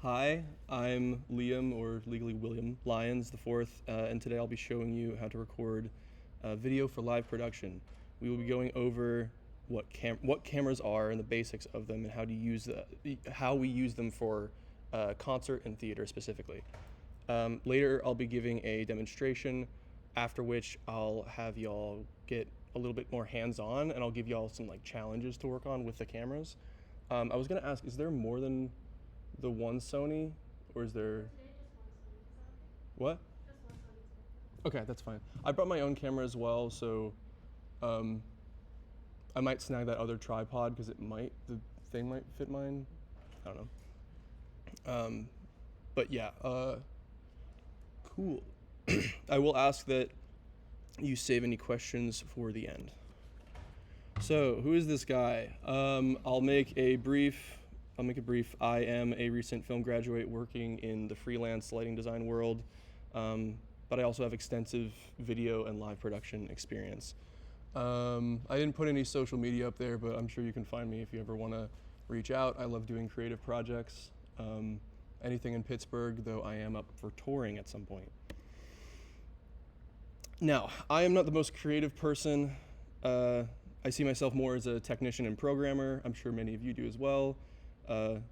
Hi, I'm Liam, or legally William Lyons the Fourth, and today I'll be showing you how to record video for live production. We will be going over what cameras are and the basics of them, and how we use them for concert and theater specifically. Later, I'll be giving a demonstration, after which I'll have y'all get a little bit more hands-on, and I'll give y'all some challenges to work on with the cameras. I was gonna ask, is there more than the one Sony, or is there? Today, just one Sony. Is that okay? What? Just one Sony today. Okay, that's fine. I brought my own camera as well, so um, I might snag that other tripod because the thing might fit mine. I don't know. But yeah, cool. I will ask that you save any questions for the end. So, who is this guy? I'll make a brief. I am a recent film graduate working in the freelance lighting design world, but I also have extensive video and live production experience. I didn't put any social media up there, but I'm sure you can find me if you ever want to reach out. I love doing creative projects. Anything in Pittsburgh, though I am up for touring at some point. Now, I am not the most creative person. I see myself more as a technician and programmer. I'm sure many of you do as well. So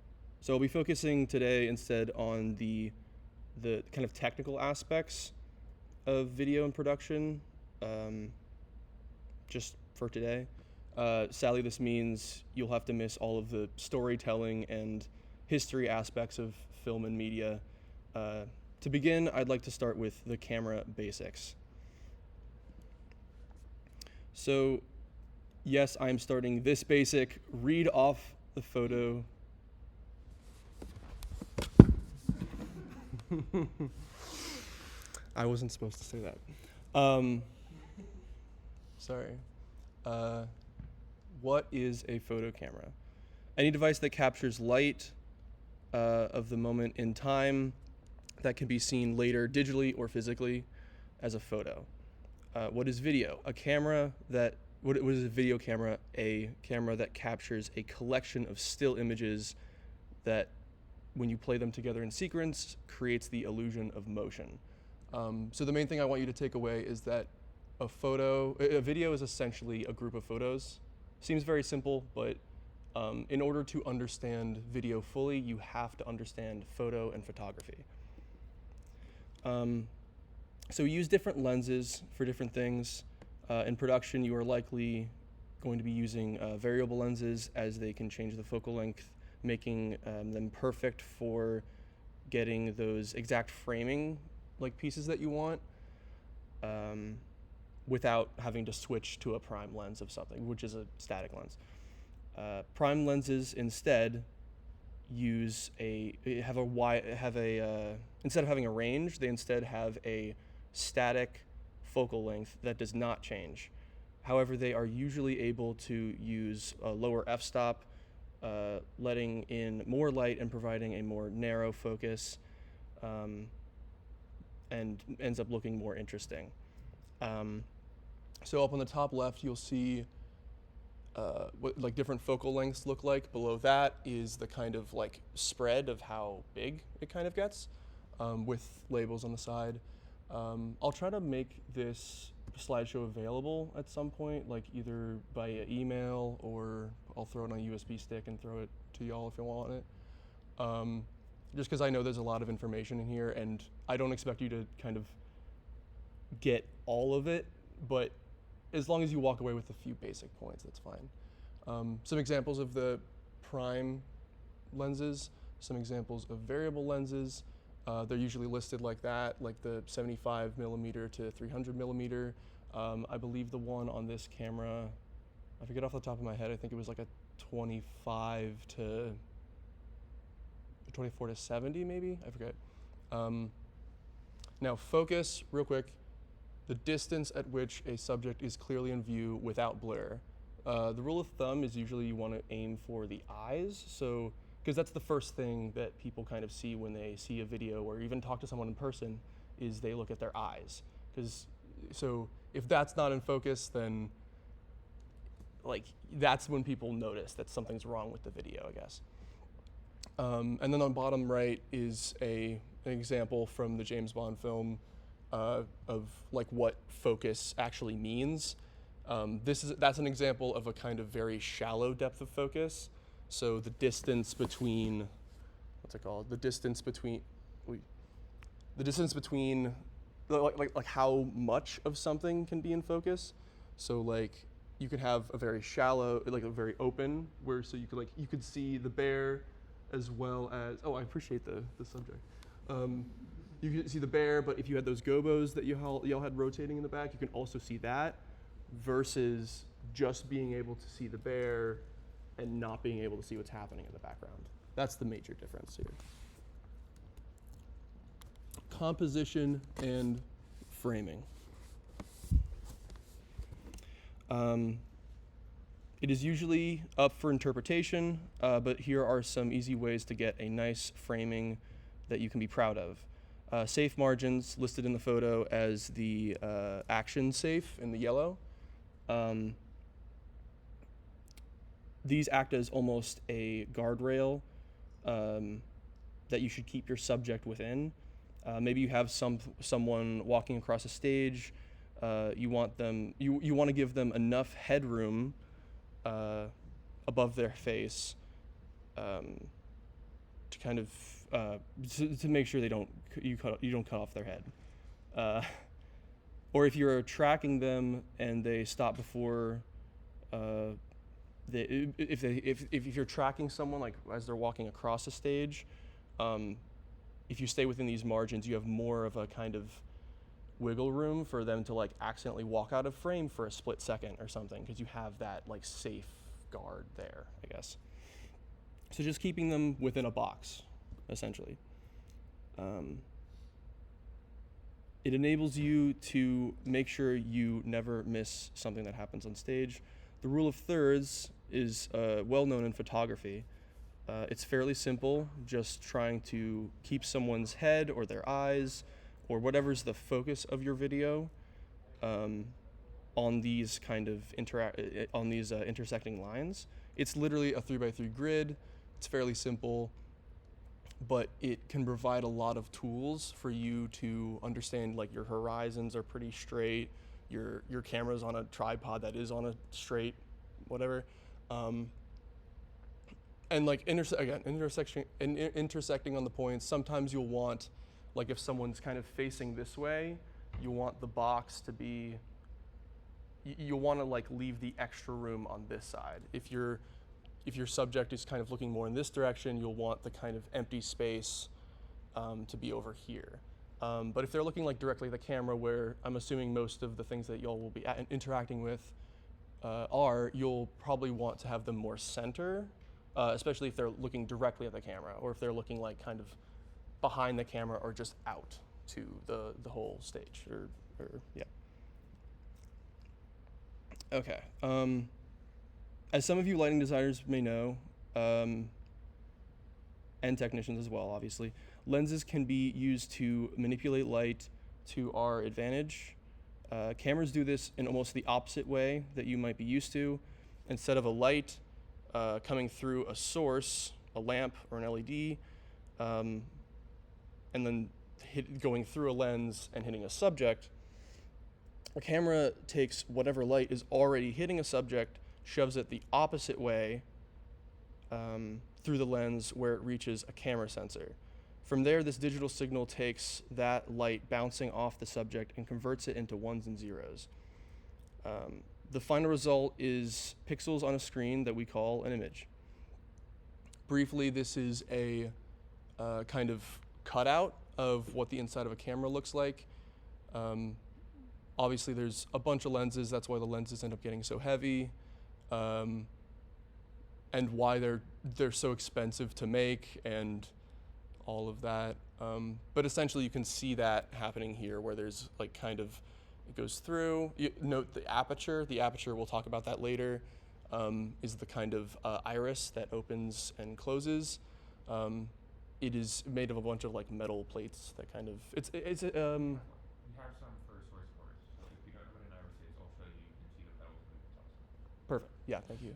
I'll be focusing today instead on the kind of technical aspects of video and production, just for today. Sadly, this means you'll have to miss all of the storytelling and history aspects of film and media. To begin, I'd like to start with the camera basics. So, yes, I'm starting this basic. Read off the photo. I wasn't supposed to say that. Sorry. What is a photo camera? Any device that captures light of the moment in time that can be seen later digitally or physically as a photo. What is video? What is a video camera? A camera that captures a collection of still images that, when you play them together in sequence, creates the illusion of motion. So the main thing I want you to take away is that a video is essentially a group of photos. Seems very simple, but in order to understand video fully, you have to understand photo and photography. So we use different lenses for different things. In production, you are likely going to be using variable lenses, as they can change the focal length, making them perfect for getting those exact framing pieces that you want, without having to switch to a prime lens of something, which is a static lens. Prime lenses instead instead of having a range, they instead have a static focal length that does not change. However, they are usually able to use a lower f-stop, letting in more light and providing a more narrow focus, and ends up looking more interesting. So up on the top left, you'll see what different focal lengths look like. Below that is the kind of spread of how big it kind of gets, with labels on the side. I'll try to make this slideshow available at some point, either by email, or I'll throw it on a USB stick and throw it to y'all if you want it. Just because I know there's a lot of information in here, and I don't expect you to kind of get all of it, but as long as you walk away with a few basic points, that's fine. Some examples of the prime lenses, some examples of variable lenses. They're usually listed like that, like the 75 millimeter to 300 millimeter. I believe the one on this camera, I forget off the top of my head, I think it was a 24 to 70 maybe, I forget. Now focus, real quick, the distance at which a subject is clearly in view without blur. The rule of thumb is usually you want to aim for the eyes, because that's the first thing that people kind of see when they see a video or even talk to someone in person, is they look at their eyes. So if that's not in focus, then that's when people notice that something's wrong with the video, I guess. And then on bottom right is an example from the James Bond film of like what focus actually means. That's an example of a kind of very shallow depth of focus. So the distance between, what's it called? The distance between like how much of something can be in focus. So like you could have a very shallow, like a very open, where so you could see the bear as well as, oh, I appreciate the subject. You could see the bear, but if you had those gobos that y'all had rotating in the back, you can also see that versus just being able to see the bear and not being able to see what's happening in the background. That's the major difference here. Composition and framing. It is usually up for interpretation, but here are some easy ways to get a nice framing that you can be proud of. Safe margins listed in the photo as the action safe in the yellow. These act as almost a guardrail that you should keep your subject within. Maybe you have someone walking across a stage. You want to give them enough headroom above their face to kind of to make sure you don't cut off their head. Or if you're tracking them and they stop before if you're tracking someone like as they're walking across a stage, if you stay within these margins, you have more of a kind of wiggle room for them to like accidentally walk out of frame for a split second or something, because you have that like safe guard there, I guess. So just keeping them within a box, essentially. It enables you to make sure you never miss something that happens on stage. The rule of thirds is well known in photography. It's fairly simple, just trying to keep someone's head or their eyes or whatever's the focus of your video on these kind of intersecting lines. It's literally a 3x3 grid. It's fairly simple, but it can provide a lot of tools for you to understand like your horizons are pretty straight, your camera's on a tripod that is on a straight whatever. And like intersecting on the points, sometimes you'll want, like if someone's kind of facing this way, you want the box to be, you'll want to like leave the extra room on this side. If your subject is kind of looking more in this direction, you'll want the kind of empty space to be over here. But if they're looking like directly at the camera, where I'm assuming most of the things that y'all will be interacting with you'll probably want to have them more center, especially if they're looking directly at the camera, or if they're looking like kind of behind the camera or just out to the whole stage, or yeah. Okay. As some of you lighting designers may know, and technicians as well, obviously, lenses can be used to manipulate light to our advantage. Cameras do this in almost the opposite way that you might be used to. Instead of a light coming through a source, a lamp or an LED, and then going through a lens and hitting a subject, a camera takes whatever light is already hitting a subject, shoves it the opposite way through the lens where it reaches a camera sensor. From there, this digital signal takes that light bouncing off the subject and converts it into ones and zeros. The final result is pixels on a screen that we call an image. Briefly, this is a kind of cutout of what the inside of a camera looks like. Obviously, there's a bunch of lenses. That's why the lenses end up getting so heavy, and why they're so expensive to make, and all of that. But essentially, you can see that happening here, where there's like kind of, it goes through. Note the aperture. The aperture, we'll talk about that later, is the kind of iris that opens and closes. It is made of a bunch of like metal plates that kind of, it's We have some for source cores. If you don't know what an iris is, I'll show you. You can see the petals and the tops. perfect. Yeah, thank you.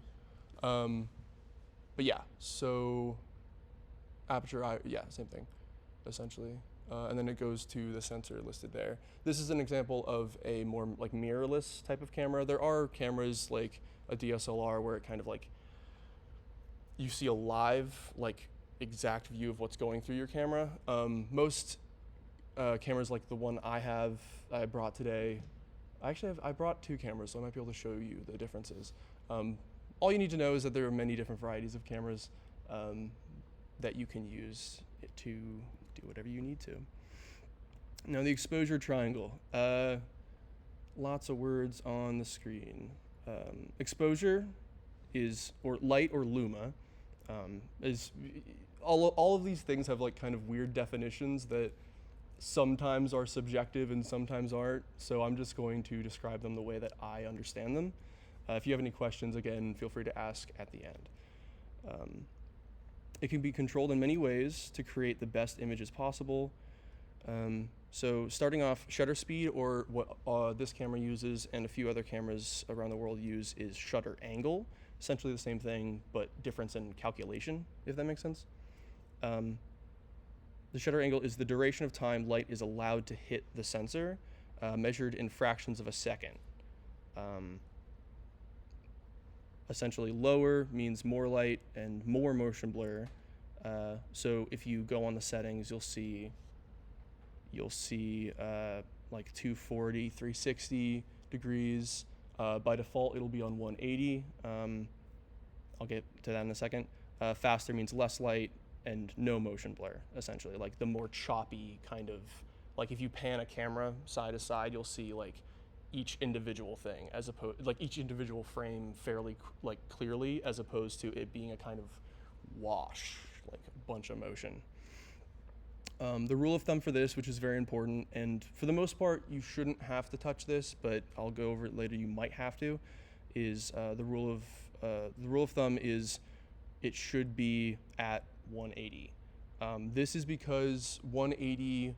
But yeah, so aperture, yeah, same thing, essentially. And then it goes to the sensor listed there. This is an example of a more like mirrorless type of camera. There are cameras like a DSLR where it kind of like you see a live like exact view of what's going through your camera. Most cameras like the one I brought today. I brought 2 cameras, so I might be able to show you the differences. All you need to know is that there are many different varieties of cameras that you can use to do whatever you need to. Now the exposure triangle. Lots of words on the screen. Exposure is, or light or luma, is all of these things have like kind of weird definitions that sometimes are subjective and sometimes aren't. So I'm just going to describe them the way that I understand them. If you have any questions, again, feel free to ask at the end. It can be controlled in many ways to create the best images possible. So starting off, shutter speed, or what this camera uses and a few other cameras around the world use, is shutter angle. Essentially the same thing, but difference in calculation, if that makes sense. The shutter angle is the duration of time light is allowed to hit the sensor, measured in fractions of a second. Essentially lower means more light and more motion blur. So if you go on the settings, you'll see like 240, 360 degrees. By default, it'll be on 180. I'll get to that in a second. Faster means less light and no motion blur, essentially. Like the more choppy kind of, like if you pan a camera side to side, you'll see like each individual thing, as opposed, like each individual frame fairly like clearly, as opposed to it being a kind of wash, like a bunch of motion. The rule of thumb for this, which is very important, and for the most part, you shouldn't have to touch this, but I'll go over it later. You might have to. Is the rule of thumb is it should be at 180. This is because 180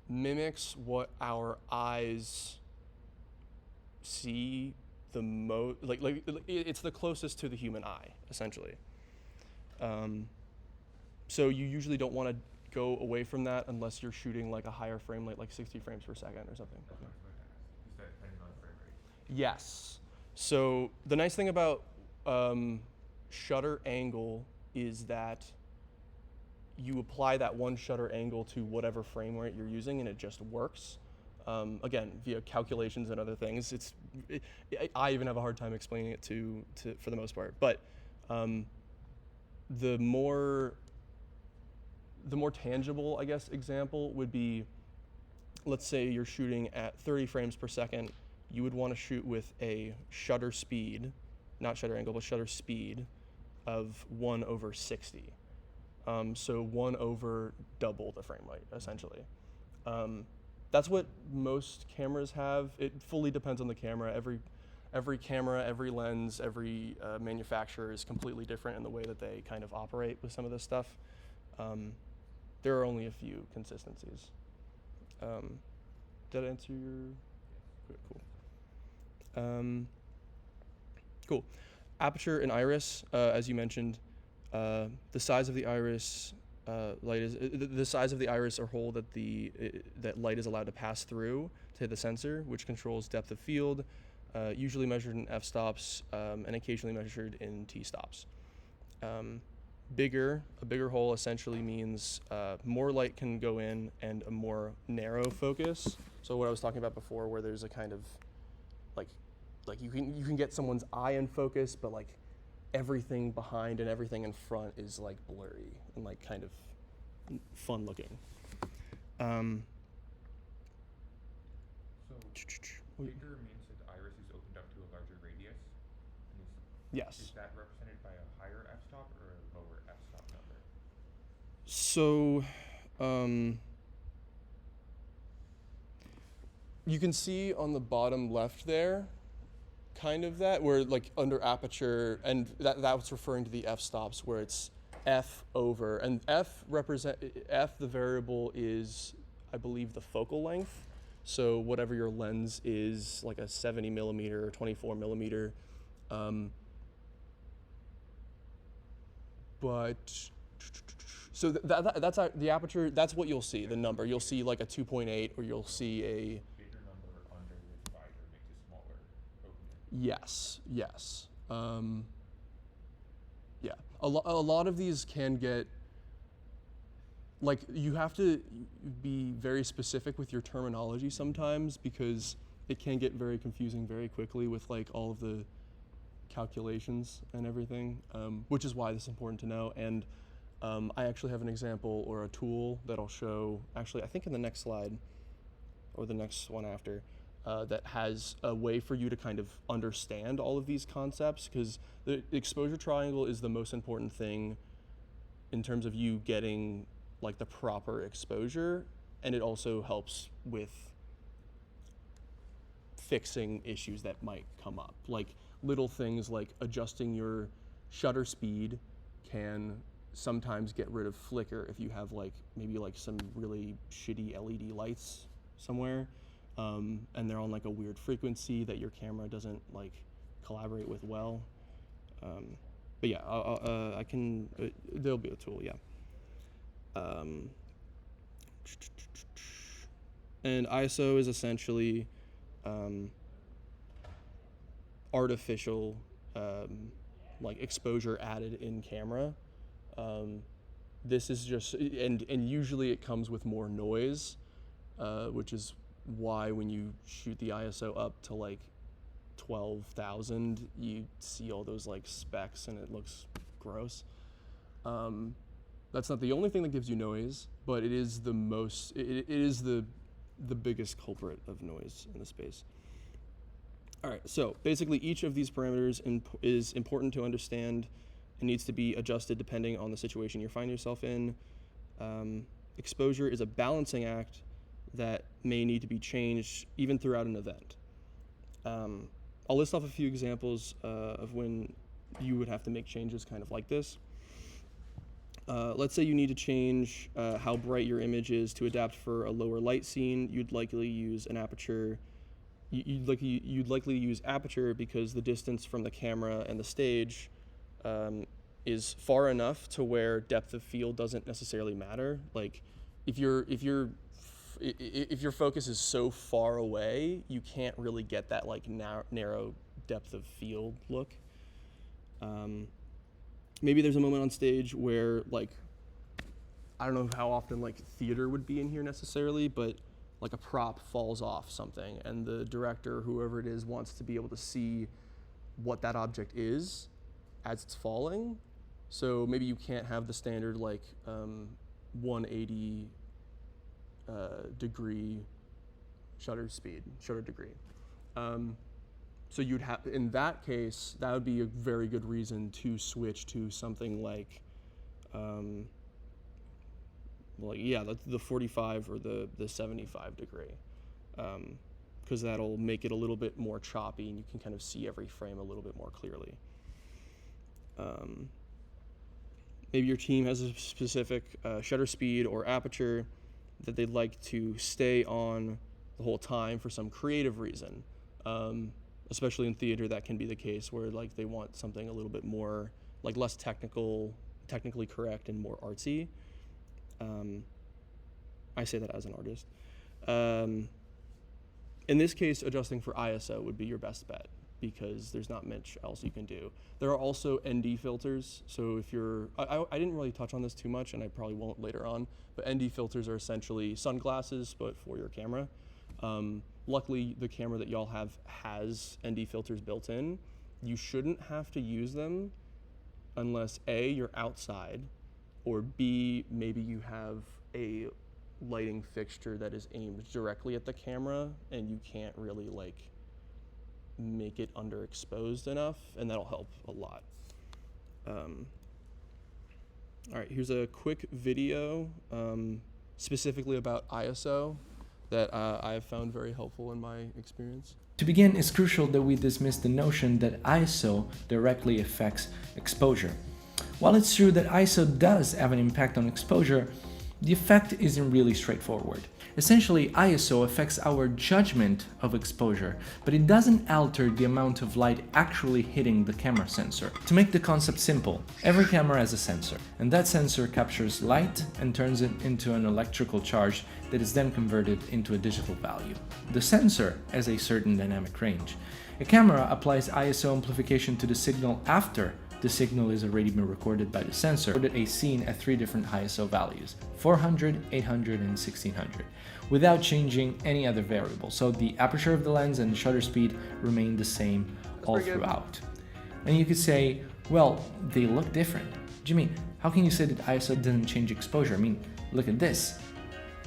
mimics what our eyes see the most. Like it's the closest to the human eye, essentially. So you usually don't want to go away from that unless you're shooting like a higher frame rate, like 60 frames per second or something. That's what I was going to ask. You said depending on frame rate. Yes. So the nice thing about shutter angle is that you apply that one shutter angle to whatever frame rate you're using, and it just works. Again, via calculations and other things. I even have a hard time explaining it to for the most part. But the more tangible, I guess, example would be, let's say you're shooting at 30 frames per second. You would want to shoot with a shutter speed, not shutter angle, but shutter speed of 1/60. So 1 over double the frame rate, essentially. That's what most cameras have. It fully depends on the camera. Every camera, every lens, every manufacturer is completely different in the way that they kind of operate with some of this stuff. There are only a few consistencies. Did I answer your? Okay, cool. Cool. Aperture and iris, as you mentioned, the size of the iris, the size of the iris or hole that that light is allowed to pass through to hit the sensor, which controls depth of field, usually measured in f-stops and occasionally measured in t-stops. A bigger hole essentially means more light can go in and a more narrow focus. So what I was talking about before, where there's a kind of like you can get someone's eye in focus, but like everything behind and everything in front is like blurry and like kind of fun looking. So bigger means that the iris is opened up to a larger radius. And Yes. Is that represented by a higher f-stop or a lower f-stop number? So, you can see on the bottom left there, kind of that, where like under aperture, and that's referring to the f-stops, where it's f over, and f, the variable is, I believe, the focal length. So whatever your lens is, like a 70 millimeter or 24 millimeter, but So that's the aperture. That's what you'll see. The number you'll see like a 2.8, or you'll see a Bigger number under the divider makes a smaller opening. yes. Yeah, a lot of these can get, like, you have to be very specific with your terminology sometimes, because it can get very confusing very quickly with like all of the calculations and everything, which is why this is important to know. And I actually have an example or a tool that I'll show, actually I think in the next slide or the next one after, that has a way for you to kind of understand all of these concepts, because the exposure triangle is the most important thing in terms of you getting like the proper exposure, and it also helps with fixing issues that might come up. Like little things like adjusting your shutter speed can sometimes get rid of flicker if you have like maybe like some really shitty LED lights somewhere, and they're on like a weird frequency that your camera doesn't like collaborate with well. But yeah, I can, there'll be a tool, yeah. And ISO is essentially artificial like exposure added in camera. This is just, and usually it comes with more noise, which is why when you shoot the ISO up to like 12,000, you see all those like specks and it looks gross. That's not the only thing that gives you noise, but it is the most, it is the biggest culprit of noise in the space. All right, so basically each of these parameters is important to understand and needs to be adjusted depending on the situation you find yourself in. Exposure is a balancing act that may need to be changed even throughout an event. I'll list off a few examples of when you would have to make changes kind of like this. Let's say you need to change how bright your image is to adapt for a lower light scene. You'd likely use an aperture. You'd likely use aperture because the distance from the camera and the stage is far enough to where depth of field doesn't necessarily matter. Like if your focus is so far away, you can't really get that like narrow depth of field look. Maybe there's a moment on stage where, like, I don't know how often like theater would be in here necessarily, but like a prop falls off something and the director, whoever it is, wants to be able to see what that object is as it's falling. So maybe you can't have the standard like 180 degree shutter degree. So you'd have, in that case, that would be a very good reason to switch to something like, the 45 or the 75 degree, because that'll make it a little bit more choppy and you can kind of see every frame a little bit more clearly. Maybe your team has a specific shutter speed or aperture that they'd like to stay on the whole time for some creative reason. Especially in theater, that can be the case where like they want something a little bit more, like less technically correct and more artsy. I say that as an artist. In this case, adjusting for ISO would be your best bet because there's not much else you can do. There are also ND filters. So if you're, I didn't really touch on this too much and I probably won't later on, but ND filters are essentially sunglasses, but for your camera. Luckily, the camera that y'all have has ND filters built in. You shouldn't have to use them unless A, you're outside, or B, maybe you have a lighting fixture that is aimed directly at the camera and you can't really like make it underexposed enough, and that'll help a lot. All right, here's a quick video specifically about ISO that I have found very helpful in my experience. To begin, it's crucial that we dismiss the notion that ISO directly affects exposure. While it's true that ISO does have an impact on exposure, The effect isn't really straightforward. Essentially, ISO affects our judgment of exposure, but it doesn't alter the amount of light actually hitting the camera sensor. To make the concept simple, every camera has a sensor, and that sensor captures light and turns it into an electrical charge that is then converted into a digital value. The sensor has a certain dynamic range. A camera applies ISO amplification to the signal after the signal is already been recorded by the sensor, recorded a scene at 3 different ISO values, 400, 800, and 1600, without changing any other variable. So the aperture of the lens and the shutter speed remain the same all throughout. And you could say, well, they look different. Jimmy, how can you say that ISO didn't change exposure? I mean, look at this.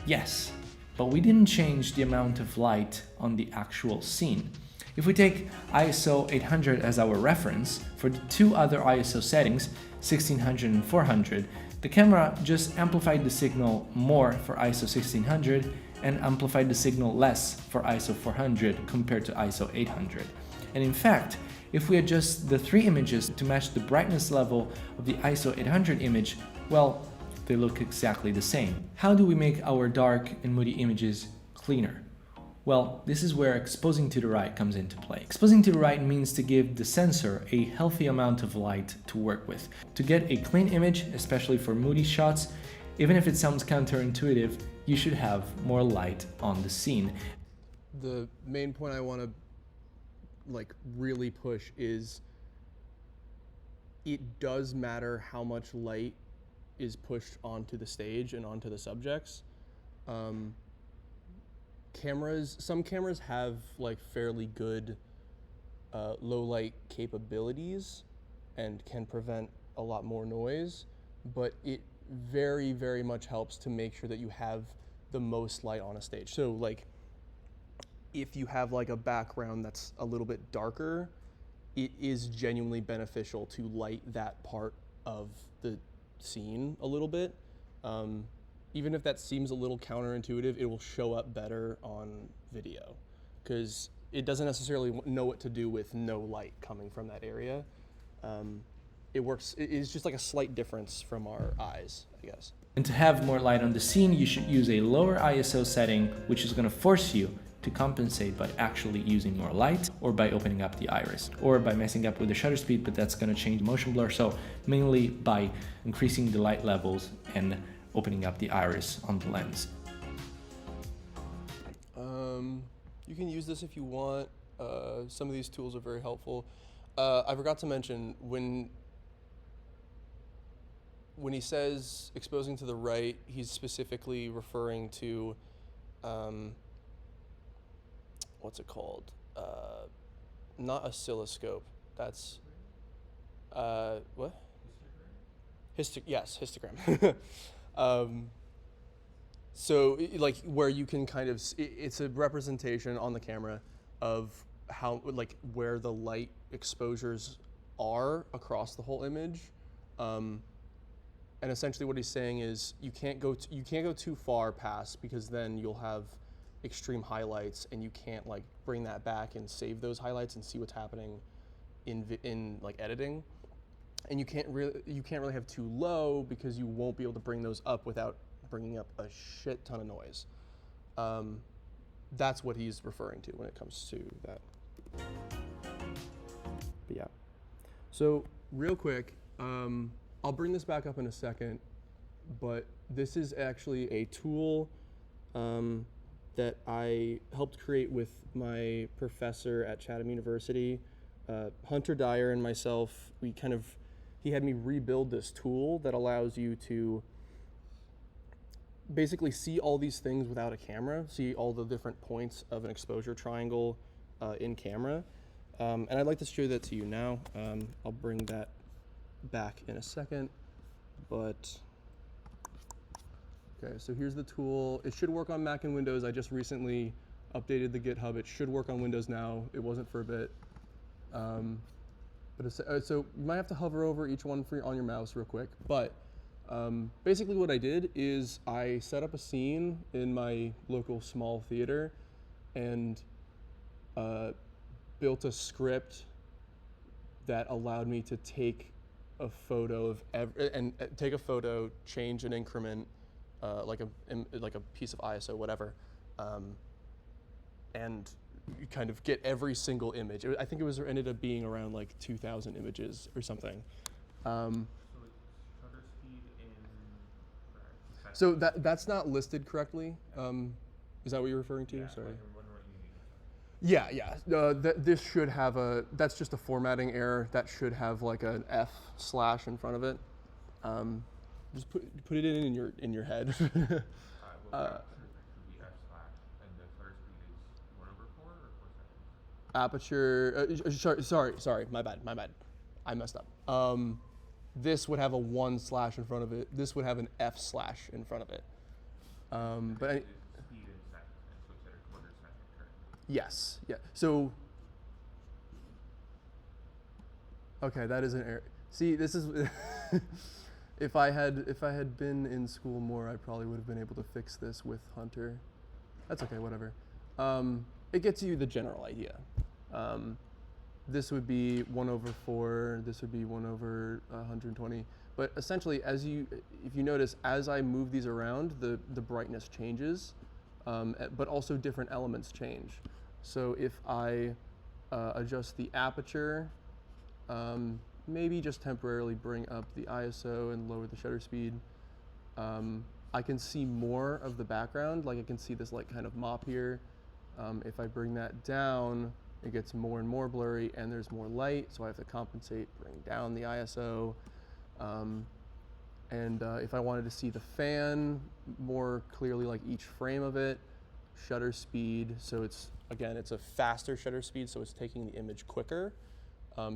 Yes, but we didn't change the amount of light on the actual scene. If we take ISO 800 as our reference, for the 2 other ISO settings, 1600 and 400, the camera just amplified the signal more for ISO 1600 and amplified the signal less for ISO 400 compared to ISO 800. And in fact, if we adjust the 3 images to match the brightness level of the ISO 800 image, well, they look exactly the same. How do we make our dark and moody images cleaner? Well, this is where exposing to the right comes into play. Exposing to the right means to give the sensor a healthy amount of light to work with. To get a clean image, especially for moody shots, even if it sounds counterintuitive, you should have more light on the scene. The main point I want to really push is it does matter how much light is pushed onto the stage and onto the subjects. Some cameras have fairly good low light capabilities and can prevent a lot more noise, but it very, very much helps to make sure that you have the most light on a stage. So if you have a background that's a little bit darker, it is genuinely beneficial to light that part of the scene a little bit. Even if that seems a little counterintuitive, it will show up better on video because it doesn't necessarily know what to do with no light coming from that area. It's just a slight difference from our eyes, I guess. And to have more light on the scene, you should use a lower ISO setting, which is going to force you to compensate by actually using more light, or by opening up the iris, or by messing up with the shutter speed, but that's going to change motion blur. So mainly by increasing the light levels and opening up the iris on the lens. You can use this if you want. Some of these tools are very helpful. I forgot to mention, when he says exposing to the right, he's specifically referring to, what's it called? Not oscilloscope. That's, what? Yes, histogram. So where you can kind of, it's a representation on the camera of how, where the light exposures are across the whole image. And essentially what he's saying is you can't go too far past, because then you'll have extreme highlights and you can't bring that back and save those highlights and see what's happening in editing. And you can't really have too low, because you won't be able to bring those up without bringing up a shit ton of noise. That's what he's referring to when it comes to that. But yeah. So real quick, I'll bring this back up in a second, but this is actually a tool that I helped create with my professor at Chatham University. Hunter Dyer and myself, he had me rebuild this tool that allows you to basically see all these things without a camera, see all the different points of an exposure triangle in camera. And I'd like to show that to you now. I'll bring that back in a second, but okay, so here's the tool. It should work on Mac and Windows. I just recently updated the GitHub. It should work on Windows now. It wasn't for a bit. So you might have to hover over each one on your mouse real quick, but basically what I did is I set up a scene in my local small theater and built a script that allowed me to take a photo change an increment, like a piece of ISO, whatever, and you kind of get every single image. I think it ended up being around like 2,000 images or something. So it's shutter speed in. Right, So that's not listed correctly. Is that what you're referring to? yeah, Sorry. like, I'm wondering what you need. Yeah. This should have that's just a formatting error. That should have like an F/ in front of it. Just put it in your head. Well, the aperture should be f/, and the shutter speed is 1/4 or 4 seconds. Aperture. Sorry. My bad. I messed up. This would have a 1/ in front of it. This would have an F/ in front of it. But It's speed in seconds, and so it's at a 1/4 second currently. yes, yeah. So okay, that is an error. See, this is if I had been in school more, I probably would have been able to fix this with Hunter. That's okay, whatever. It gets you the general idea. This would be 1/4. This would be 1/120. But essentially, if you notice, as I move these around, the brightness changes, but also different elements change. So if I adjust the aperture, maybe just temporarily bring up the ISO and lower the shutter speed, I can see more of the background. Like I can see this like kind of mop here. If I bring that down, it gets more and more blurry, and there's more light, so I have to compensate, bring down the ISO. If I wanted to see the fan more clearly, like each frame of it, shutter speed, so it's a faster shutter speed, so it's taking the image quicker,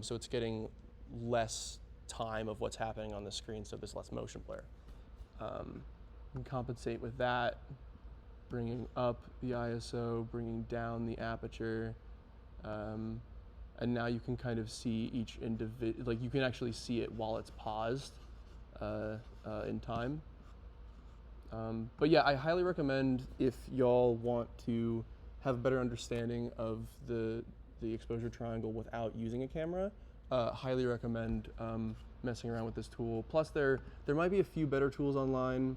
so it's getting less time of what's happening on the screen, so there's less motion blur. And compensate with that, bringing up the ISO, bringing down the aperture, and now you can kind of see each individual, like you can actually see it while it's paused in time. But yeah, I highly recommend, if y'all want to have a better understanding of the exposure triangle without using a camera, highly recommend messing around with this tool. Plus there might be a few better tools online,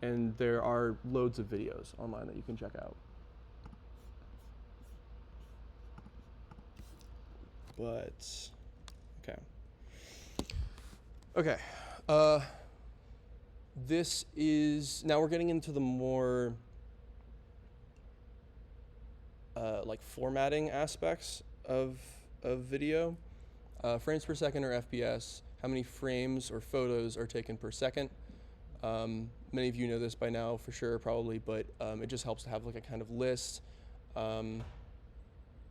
and there are loads of videos online that you can check out. But okay. This is, now we're getting into the more like formatting aspects of video. Frames per second, or FPS, how many frames or photos are taken per second. Many of you know this by now for sure, probably, but it just helps to have like a kind of list.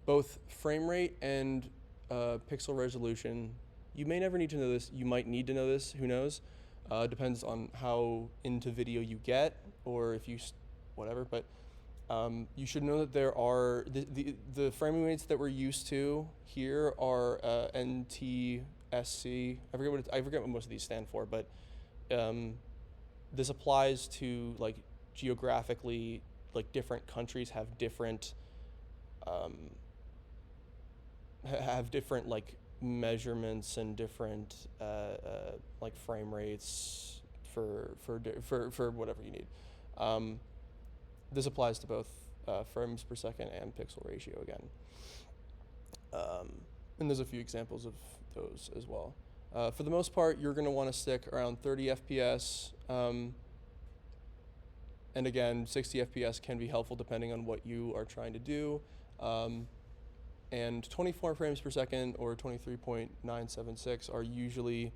Both frame rate and pixel resolution, you may never need to know this, you might need to know this, who knows. Depends on how into video you get, or if you, whatever, but you should know that there are, the frame rates that we're used to here are NTSC, I forget what most of these stand for, but this applies to like geographically, like different countries have different like measurements and different like frame rates for whatever you need. This applies to both frames per second and pixel ratio again. And there's a few examples of those as well. For the most part, you're going to want to stick around 30 FPS. And again, 60 FPS can be helpful depending on what you are trying to do. And 24 frames per second or 23.976 are usually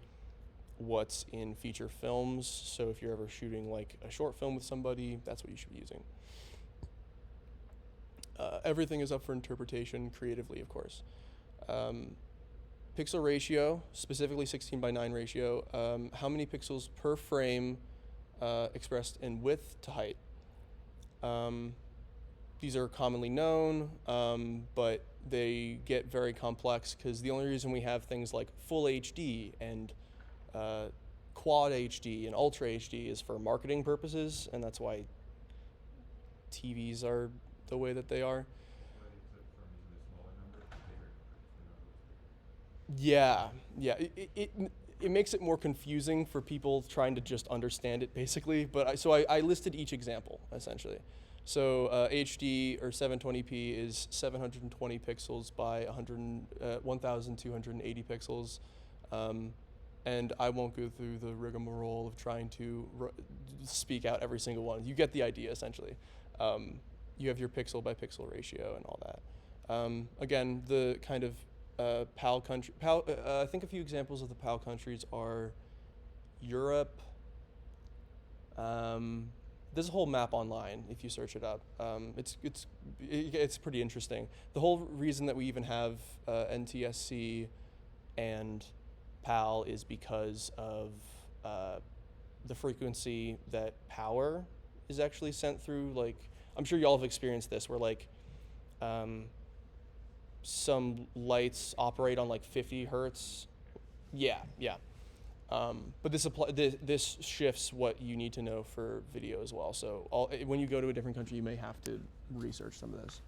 what's in feature films. So if you're ever shooting like a short film with somebody, that's what you should be using. Everything is up for interpretation creatively, of course. Pixel ratio, specifically 16:9 ratio, how many pixels per frame expressed in width to height. These are commonly known, but they get very complex because the only reason we have things like full HD and quad HD and ultra HD is for marketing purposes, and that's why TVs are the way that they are. Yeah. it makes it more confusing for people trying to just understand it, basically. But I listed each example essentially. So HD or 720p is 720 pixels by 1,280 pixels, and I won't go through the rigmarole of trying to speak out every single one. You get the idea essentially. You have your pixel by pixel ratio and all that. Again, the kind of PAL country. I think a few examples of the PAL countries are Europe. There's a whole map online if you search it up. It's pretty interesting. The whole reason that we even have NTSC and PAL is because of the frequency that power is actually sent through. Like, I'm sure y'all have experienced this, where like some lights operate on like 50 hertz. Yeah. But this shifts what you need to know for video as well. So when you go to a different country, you may have to research some of this.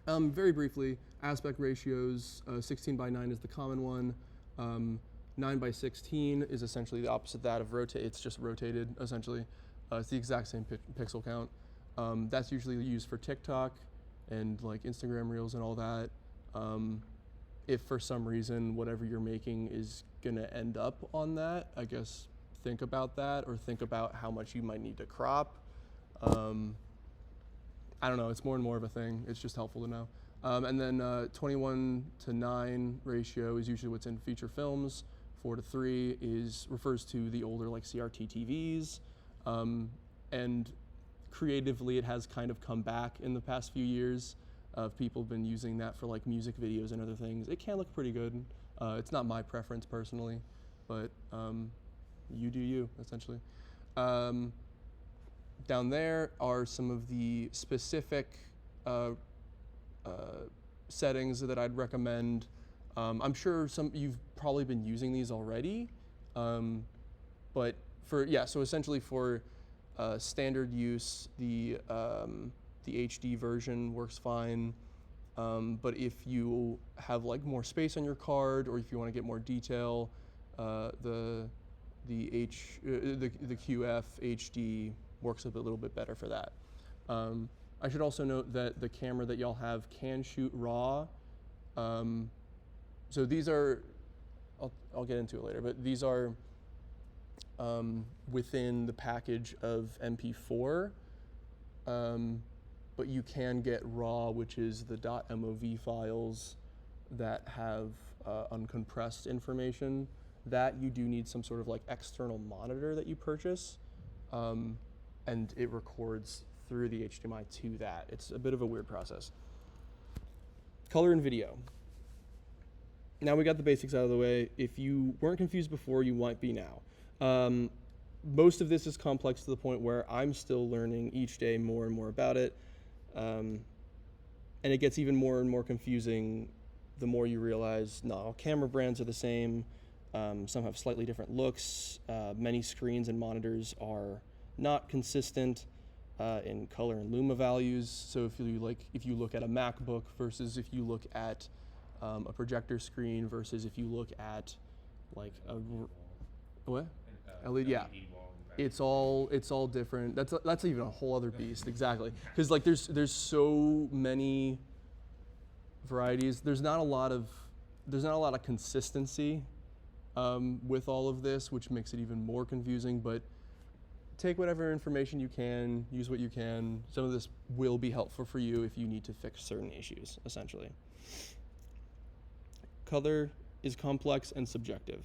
Very briefly, aspect ratios, 16 by 9 is the common one. 9 by 16 is essentially the opposite of that of rotate. It's just rotated, essentially. It's the exact same pixel count. That's usually used for TikTok and like Instagram Reels and all that. If for some reason whatever you're making is gonna end up on that, I guess think about that, or think about how much you might need to crop. I don't know, it's more and more of a thing. It's just helpful to know. And then 21:9 ratio is usually what's in feature films. 4:3 refers to the older like CRT TVs. And creatively, it has kind of come back in the past few years. People have been using that for like music videos and other things. It can look pretty good. It's not my preference personally, but you do you, essentially. Down there are some of the specific settings that I'd recommend. I'm sure you've probably been using these already, but so essentially for standard use, the HD version works fine. But if you have like more space on your card, or if you want to get more detail, the QF HD works a little bit better for that. I should also note that the camera that y'all have can shoot RAW. So these are, I'll get into it later, but these are within the package of MP4. But you can get RAW, which is the .mov files that have uncompressed information. That you do need some sort of like external monitor that you purchase, and it records through the HDMI to that. It's a bit of a weird process. Color and video. Now we got the basics out of the way. If you weren't confused before, you might be now. Most of this is complex to the point where I'm still learning each day more and more about it. And it gets even more and more confusing the more you realize not all camera brands are the same. Some have slightly different looks. Many screens and monitors are not consistent in color and luma values. So if you look at a MacBook versus if you look at a projector screen versus if you look at like a what? LED, yeah. It's all different. That's even a whole other beast, exactly. Because like there's so many varieties. There's not a lot of consistency with all of this, which makes it even more confusing. But take whatever information you can, use what you can. Some of this will be helpful for you if you need to fix certain issues, essentially. Color is complex and subjective.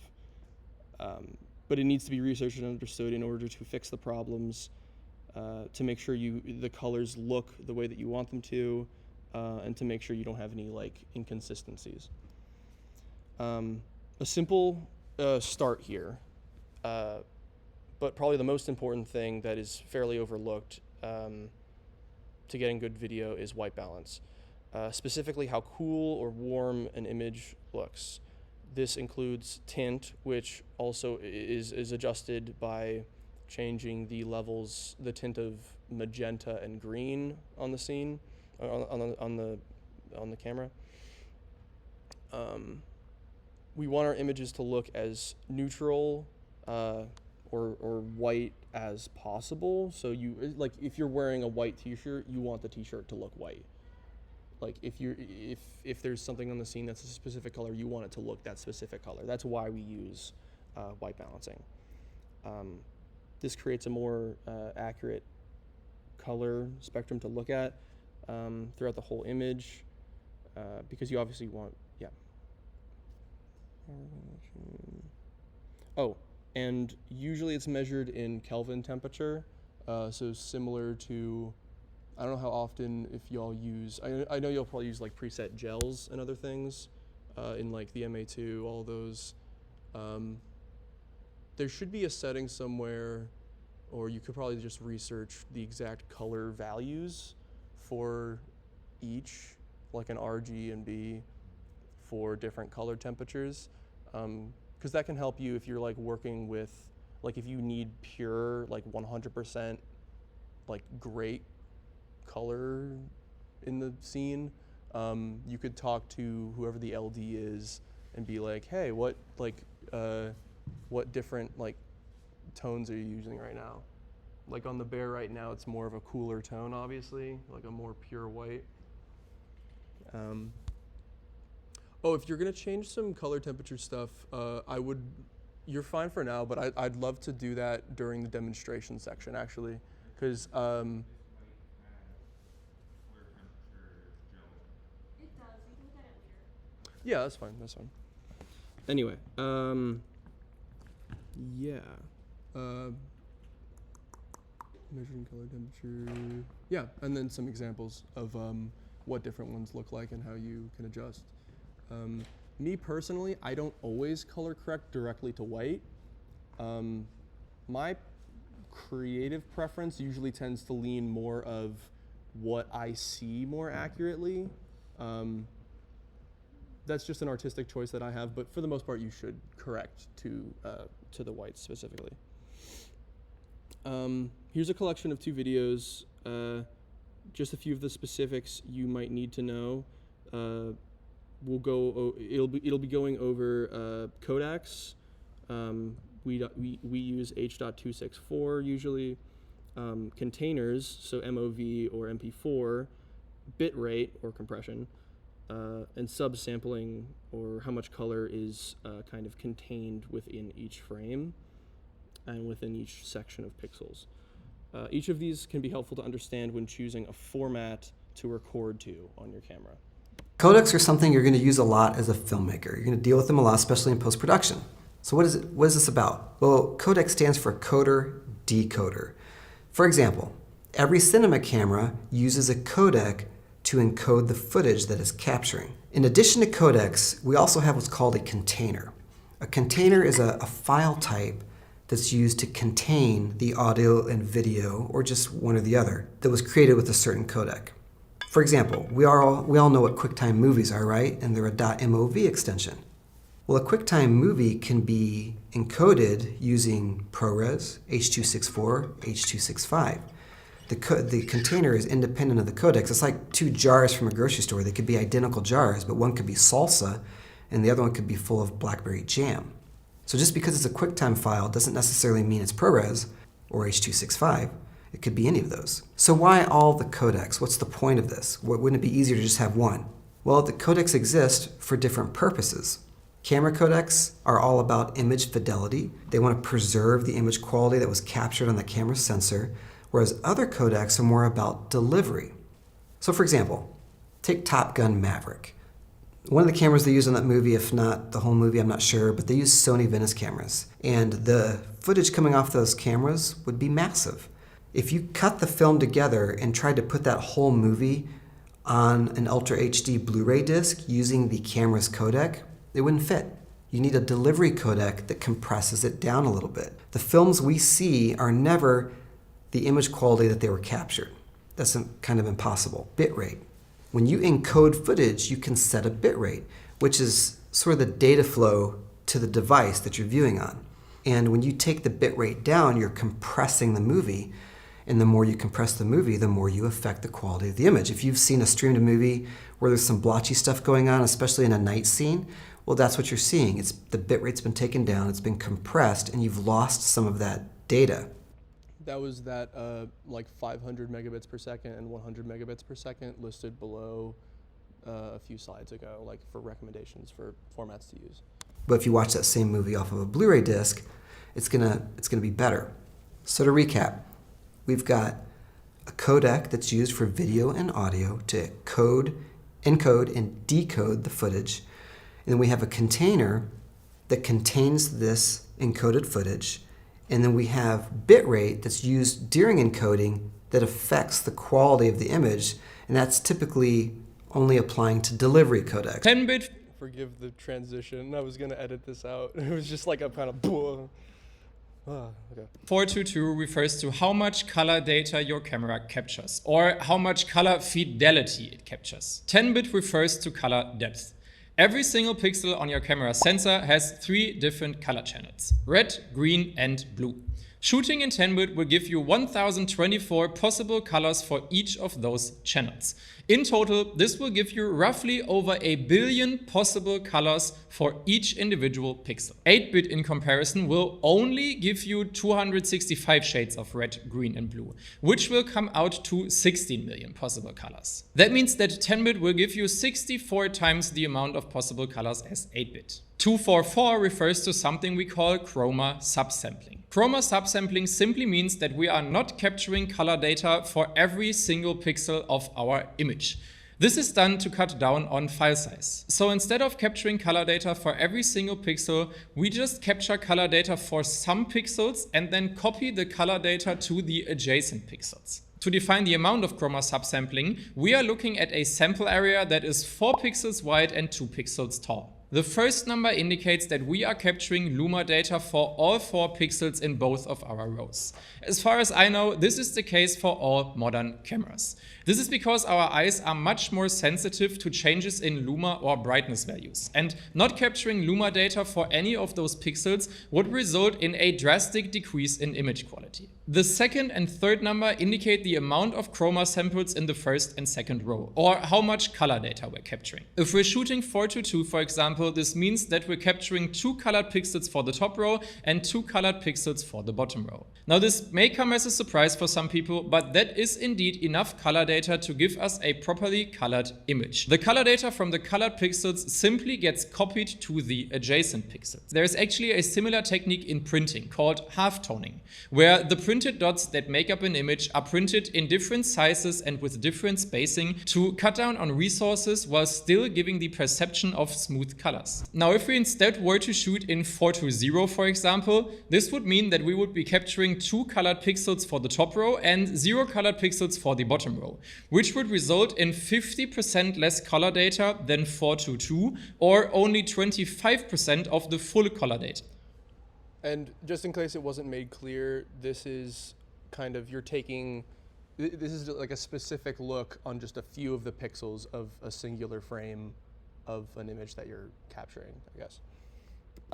But it needs to be researched and understood in order to fix the problems, to make sure the colors look the way that you want them to, and to make sure you don't have any like inconsistencies. A simple start here, but probably the most important thing that is fairly overlooked to getting good video is white balance, specifically how cool or warm an image looks. This includes tint, which also is adjusted by changing the levels, the tint of magenta and green on the scene, on the camera. we want our images to look as neutral or white as possible. So you like if you're wearing a white t-shirt, you want the t-shirt to look white. Like if there's something on the scene that's a specific color, you want it to look that specific color. That's why we use white balancing. This creates a more accurate color spectrum to look at throughout the whole image, because you obviously want, yeah. Oh, and usually it's measured in Kelvin temperature, so similar to, I don't know how often if y'all use, I know you'll probably use like preset gels and other things in like the MA2, all those. There should be a setting somewhere, or you could probably just research the exact color values for each, like an RG and B for different color temperatures. Because that can help you if you're like working with, like if you need pure, like 100% like great color in the scene, you could talk to whoever the LD is and be like, hey, what different like tones are you using right now? Like on the Bear right now, it's more of a cooler tone, obviously, like a more pure white. Oh, if you're gonna change some color temperature stuff, you're fine for now, but I'd love to do that during the demonstration section, actually, because This might have color temperature gel. It does. We can look at it later. yeah, that's fine, that's fine. Anyway, yeah, measuring color temperature, yeah, and then some examples of what different ones look like and how you can adjust. Me personally, I don't always color correct directly to white. My creative preference usually tends to lean more of what I see more accurately. That's just an artistic choice that I have, but for the most part, you should correct to the white specifically. Here's a collection of 2 videos, just a few of the specifics you might need to know. It'll be going over codecs. We use H.264 usually. Containers, so MOV or MP4, bitrate or compression, and subsampling, or how much color is kind of contained within each frame and within each section of pixels. Each of these can be helpful to understand when choosing a format to record to on your camera. Codecs are something you're going to use a lot as a filmmaker. You're going to deal with them a lot, especially in post-production. So what is this about? Well, codec stands for coder decoder. For example, every cinema camera uses a codec to encode the footage that it's capturing. In addition to codecs, we also have what's called a container. A container is a file type that's used to contain the audio and video, or just one or the other, that was created with a certain codec. For example, we all know what QuickTime movies are, right? And they're a .mov extension. Well, a QuickTime movie can be encoded using ProRes, H.264, H.265. The container is independent of the codecs. It's like 2 jars from a grocery store. They could be identical jars, but one could be salsa and the other one could be full of blackberry jam. So just because it's a QuickTime file doesn't necessarily mean it's ProRes or H.265. It could be any of those. So why all the codecs? What's the point of this? Wouldn't it be easier to just have one? Well, the codecs exist for different purposes. Camera codecs are all about image fidelity. They want to preserve the image quality that was captured on the camera sensor, whereas other codecs are more about delivery. So for example, take Top Gun Maverick. One of the cameras they use in that movie, if not the whole movie, I'm not sure, but they use Sony Venice cameras. And the footage coming off those cameras would be massive. If you cut the film together and tried to put that whole movie on an Ultra HD Blu-ray disc using the camera's codec, it wouldn't fit. You need a delivery codec that compresses it down a little bit. The films we see are never the image quality that they were captured. That's kind of impossible. Bitrate. When you encode footage, you can set a bitrate, which is sort of the data flow to the device that you're viewing on. And when you take the bitrate down, you're compressing the movie. And the more you compress the movie, the more you affect the quality of the image. If you've seen a streamed movie where there's some blotchy stuff going on, especially in a night scene, Well, that's what you're seeing. It's the bit rate's been taken down, it's been compressed, and you've lost some of that data. That was that like 500 megabits per second and 100 megabits per second listed below a few slides ago, like for recommendations for formats to use. But if you watch that same movie off of a Blu-ray disc, it's gonna be better. So to recap, we've got a codec that's used for video and audio to encode and decode the footage. And then we have a container that contains this encoded footage. And then we have bitrate that's used during encoding that affects the quality of the image. And that's typically only applying to delivery codecs. 10-bit. Forgive the transition. I was going to edit this out. It was just like a kind of... okay. 422 refers to how much color data your camera captures, or how much color fidelity it captures. 10-bit refers to color depth. Every single pixel on your camera sensor has 3 different color channels: red, green, and blue. Shooting in 10-bit will give you 1024 possible colors for each of those channels. In total, this will give you roughly over 1 billion possible colors for each individual pixel. 8-bit in comparison will only give you 265 shades of red, green, and blue, which will come out to 16 million possible colors. That means that 10-bit will give you 64 times the amount of possible colors as 8-bit. 244 refers to something we call chroma subsampling. Chroma subsampling simply means that we are not capturing color data for every single pixel of our image. This is done to cut down on file size. So instead of capturing color data for every single pixel, we just capture color data for some pixels and then copy the color data to the adjacent pixels. To define the amount of chroma subsampling, we are looking at a sample area that is 4 pixels wide and 2 pixels tall. The first number indicates that we are capturing luma data for all 4 pixels in both of our rows. As far as I know, this is the case for all modern cameras. This is because our eyes are much more sensitive to changes in luma or brightness values, and not capturing luma data for any of those pixels would result in a drastic decrease in image quality. The second and third number indicate the amount of chroma samples in the first and second row, or how much color data we're capturing. If we're shooting 422, for example, this means that we're capturing 2 colored pixels for the top row and 2 colored pixels for the bottom row. Now this may come as a surprise for some people, but that is indeed enough color data to give us a properly colored image. The color data from the colored pixels simply gets copied to the adjacent pixels. There is actually a similar technique in printing called half-toning, where the printed dots that make up an image are printed in different sizes and with different spacing to cut down on resources while still giving the perception of smooth colors. Now, if we instead were to shoot in 420, for example, this would mean that we would be capturing 2 colored pixels for the top row and 0 colored pixels for the bottom row, which would result in 50% less color data than 422, or only 25% of the full color data. And just in case it wasn't made clear, this is kind of, this is like a specific look on just a few of the pixels of a singular frame of an image that you're capturing, I guess.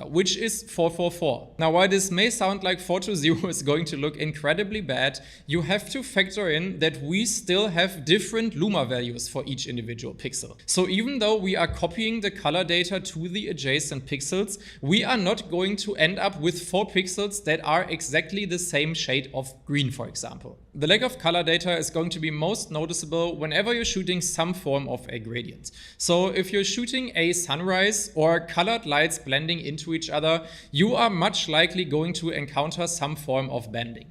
Which is 444. Now, while this may sound like 420 is going to look incredibly bad, you have to factor in that we still have different luma values for each individual pixel. So even though we are copying the color data to the adjacent pixels, we are not going to end up with 4 pixels that are exactly the same shade of green, for example. The lack of color data is going to be most noticeable whenever you're shooting some form of a gradient. So if you're shooting a sunrise or colored lights blending into each other, you are much likely going to encounter some form of bending.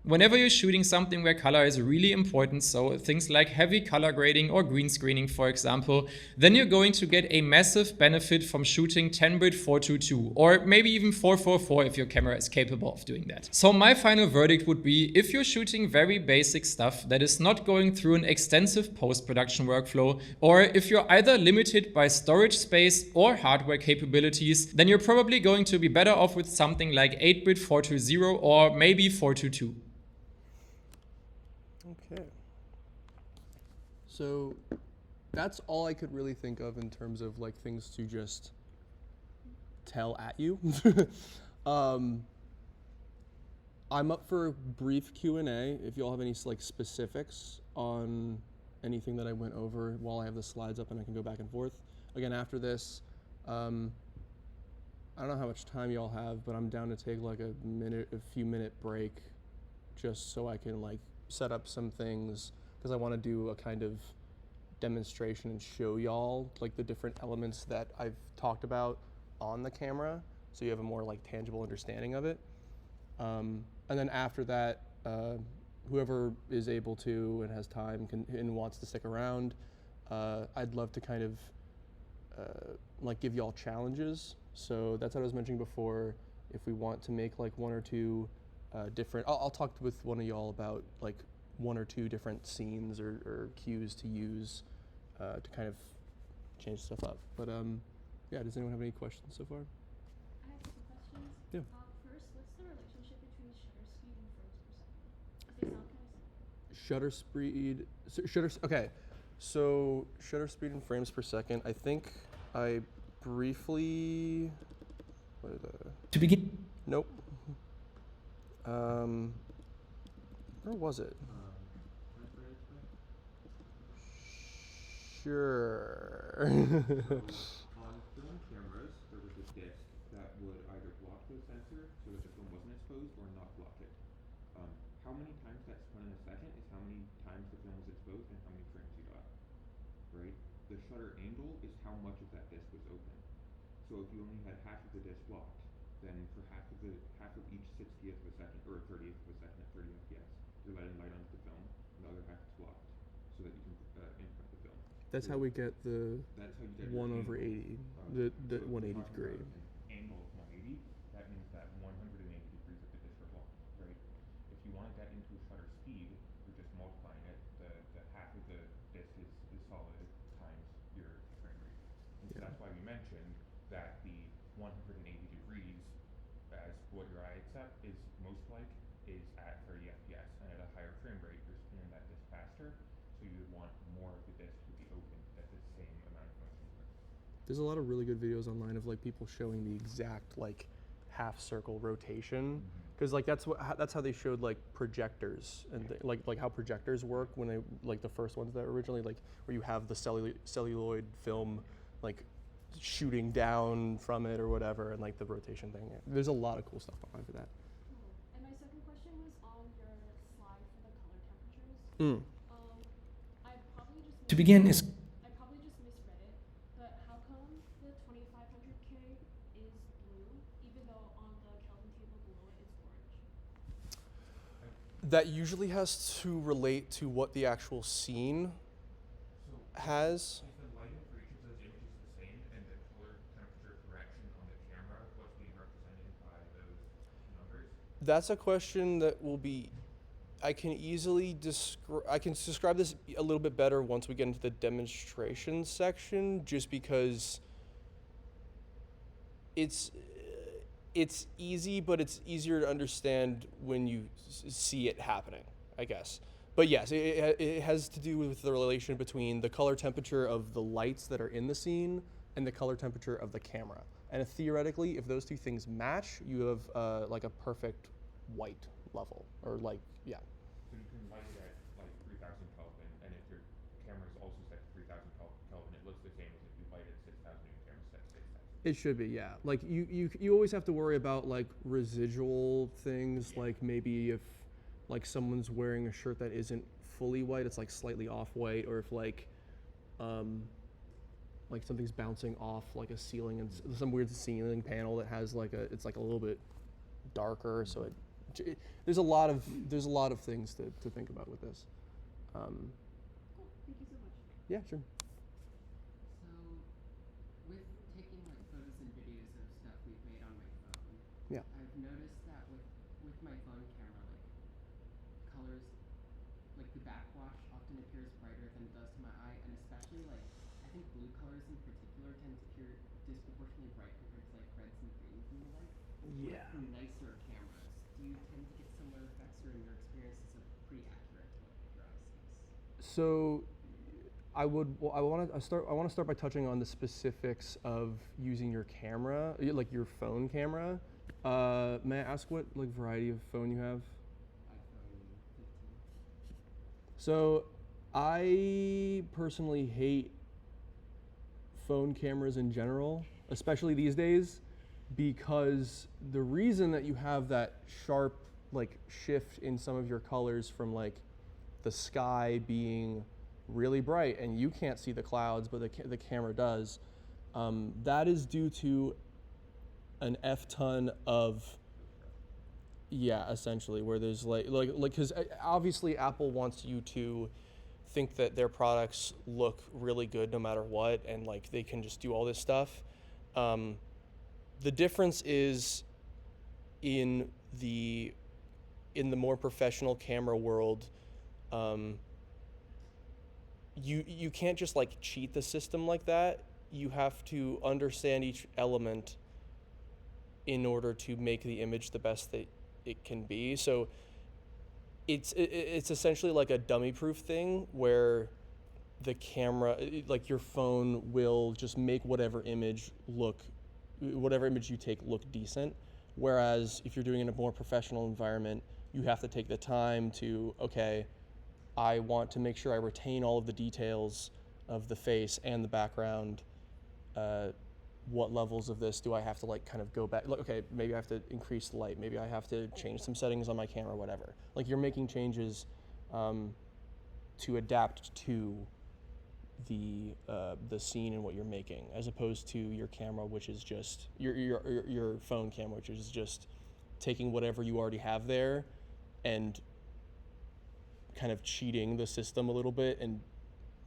Whenever you're shooting something where color is really important, so things like heavy color grading or green screening, for example, then you're going to get a massive benefit from shooting 10-bit 422, or maybe even 444 if your camera is capable of doing that. So my final verdict would be, if you're shooting very basic stuff that is not going through an extensive post-production workflow, or if you're either limited by storage space or hardware capabilities, then you're probably going to be better off with something like 8-bit 420 or maybe 422. Okay. So that's all I could really think of in terms of like things to just tell at you. I'm up for a brief Q&A if y'all have any like specifics on anything that I went over while I have the slides up and I can go back and forth. Again, after this, I don't know how much time y'all have, but I'm down to take like a few minute break, just so I can like set up some things, because I want to do a kind of demonstration and show y'all like the different elements that I've talked about on the camera, so you have a more like tangible understanding of it. And then after that, whoever is able to and has time and wants to stick around, I'd love to kind of like give y'all challenges. So that's what I was mentioning before. If we want to make like one or two different, I'll talk with one of y'all about like one or two different scenes or cues to use to kind of change stuff up. But yeah, does anyone have any questions so far? I have some questions. Yeah. First, what's the relationship between shutter speed and frames per second? They sound kind of similar. Shutter speed. Okay. So shutter speed and frames per second. I think I briefly. To begin, Nope. Where was it? Sure. On film cameras, there was a disc that would either block the sensor so that the film wasn't exposed or not block it. How many times that spun in a second is how many times the film was exposed and how many frames you got, right? The shutter angle is how much of that disc was open. So if you only had half of the disc blocked, then for half of each 60th of a second or 30th of a second at 30 FPS, you're letting light onto the film, and the other half is blocked, so that you can imprint the film. That's how we get the That's how you get 1 your over angle. 80, the So if 180 we're talking degree. about an angle of 180, that means that 180 degrees of the disc are blocked, right? If you want to get into shutter speed, you're just multiplying it. The half of the disc is solid times your frame rate. And so Yeah. that's why we mentioned that the 180 degrees, as what your eye accept is most like, is at 30 FPS, and at a higher frame rate, you're spinning that disc faster, so you would want more of the disc to be open at the same amount of motion. There's a lot of really good videos online of like people showing the exact like half circle rotation, because like that's how they showed like projectors and like how projectors work when they like the first ones that originally like where you have the celluloid film like shooting down from it or whatever, and like the rotation thing. There's a lot of cool stuff behind for that. Cool. And my second question was on your slide for the color temperatures. I probably just to begin is I probably just misread it, but how come the 2500K is blue, even though on the Kelvin table below it it's orange? That usually has to relate to what the actual scene has. Is the lighting for each of those images the same, and the color temperature correction on the camera, what's being represented by those numbers? That's a question that will be. I can easily describe this a little bit better once we get into the demonstration section, just because it's easy, but it's easier to understand when you see it happening, I guess. But yes, it has to do with the relation between the color temperature of the lights that are in the scene and the color temperature of the camera. And theoretically, if those two things match, you have like a perfect white level, or like, yeah. So you can light it at like 3000 Kelvin, and if your camera is also set to 3000 Kelvin, it looks the same as if you light it at 6000 and your camera set to 6000. It should be, yeah. Like you always have to worry about like residual things, like maybe if like someone's wearing a shirt that isn't fully white, it's like slightly off white, or if like something's bouncing off like a ceiling and some weird ceiling panel that has like it's like a little bit darker, so there's a lot of things to think about with this. Cool. Thank you so much. Yeah, sure. So, with taking like photos and videos of stuff we've made on my phone, Yeah. I've noticed that with my phone camera, like colors, like the backwash often appears brighter than it does to my eye, and especially like I think blue colors in particular tend to appear disproportionately bright compared to like reds and greens and the like. Yeah. With nicer cameras, do you tend to get similar effects, or in your experience is it pretty accurate to what your eye sees? So I want to start by touching on the specifics of using your camera, like your phone camera. May I ask what like variety of phone you have? iPhone 15. So I personally hate phone cameras in general, especially these days, because the reason that you have that sharp like shift in some of your colors from like the sky being really bright and you can't see the clouds, but the camera does, that is due to an F ton of, yeah, essentially, where there's like, because obviously Apple wants you to think that their products look really good no matter what, and like they can just do all this stuff. The difference is in the more professional camera world, you can't just like cheat the system like that. You have to understand each element in order to make the image the best that it can be. So it's essentially like a dummy-proof thing where the camera, like your phone, will just make whatever image you take look decent. Whereas if you're doing it in a more professional environment, you have to take the time to, okay, I want to make sure I retain all of the details of the face and the background. What levels of this do I have to like kind of go back? Like, okay, maybe I have to increase the light. Maybe I have to change some settings on my camera, whatever. Like you're making changes to adapt to the scene and what you're making, as opposed to your camera, which is just your phone camera, which is just taking whatever you already have there and kind of cheating the system a little bit and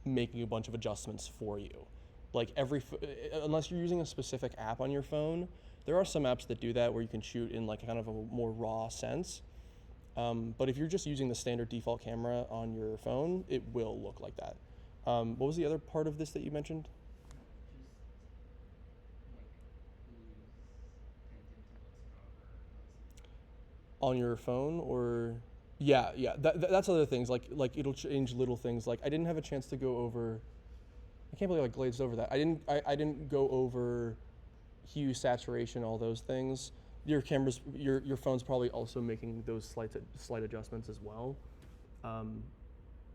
making a bunch of adjustments for you. Like unless you're using a specific app on your phone, there are some apps that do that where you can shoot in like kind of a more raw sense. But if you're just using the standard default camera on your phone, it will look like that. What was the other part of this that you mentioned? On your phone, or yeah, that's other things like it'll change little things. Like I didn't have a chance to go over. I can't believe I glazed over that. I didn't go over hue, saturation, all those things. Your phone's probably also making those slight adjustments as well,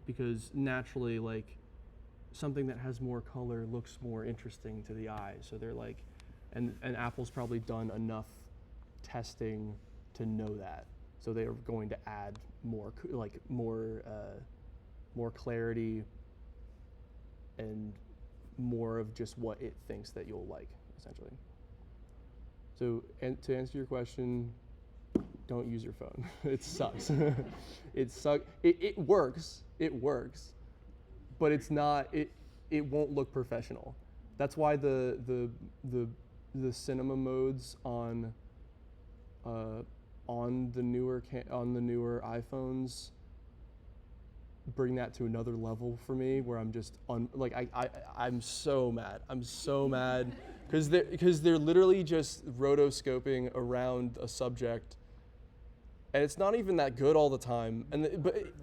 because naturally, like something that has more color looks more interesting to the eye. So they're like, and Apple's probably done enough testing to know that. So they are going to add more clarity and more of just what it thinks that you'll like, essentially. So, and to answer your question, don't use your phone. It sucks. It works, but it's not. It won't look professional. That's why the cinema modes on the newer iPhones bring that to another level for me, where I'm just I'm so mad because they're literally just rotoscoping around a subject, and it's not even that good all the time. And but Doesn't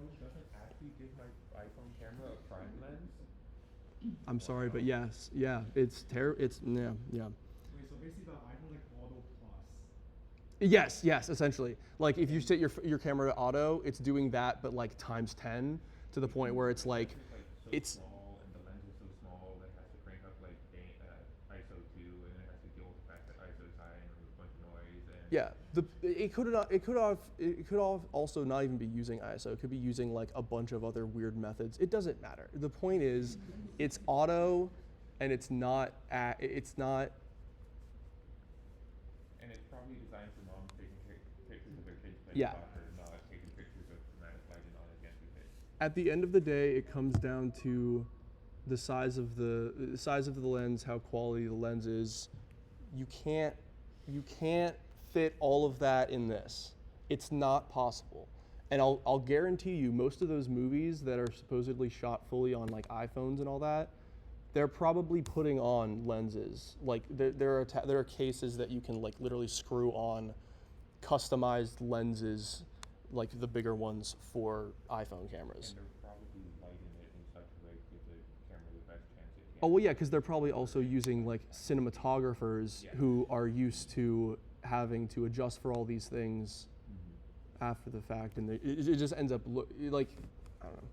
actually give my iPhone camera a prime lens? I'm sorry, but yes, yeah, it's terrible. It's yeah. Wait, so basically the iPhone like Auto Plus. Yes, essentially. Like if you set your camera to auto, it's doing that, but like times 10 to the point where it's like, it's small, and the lens is so small that it has to crank up like ISO 2, and it has to deal with the fact that ISO is high and there's a bunch of noise. And yeah. It could also not even be using ISO. It could be using like a bunch of other weird methods. It doesn't matter. The point is, it's auto, and it's not. And it's probably designed for moms taking pictures of their kids playing Yeah. soccer, not taking pictures of dramatic lighting on against your face. At the end of the day, it comes down to the size of the lens, how quality the lens is. You can't fit all of that in this. It's not possible. And I'll guarantee you, most of those movies that are supposedly shot fully on like iPhones and all that, they're probably putting on lenses. Like there are cases that you can like literally screw on customized lenses, like the bigger ones for iPhone cameras. And they're probably lighting it in such a way to give the camera the best chance it can. Oh well, yeah, because they're probably also using like cinematographers who are used to having to adjust for all these things after the fact, and it just ends up like, I don't know.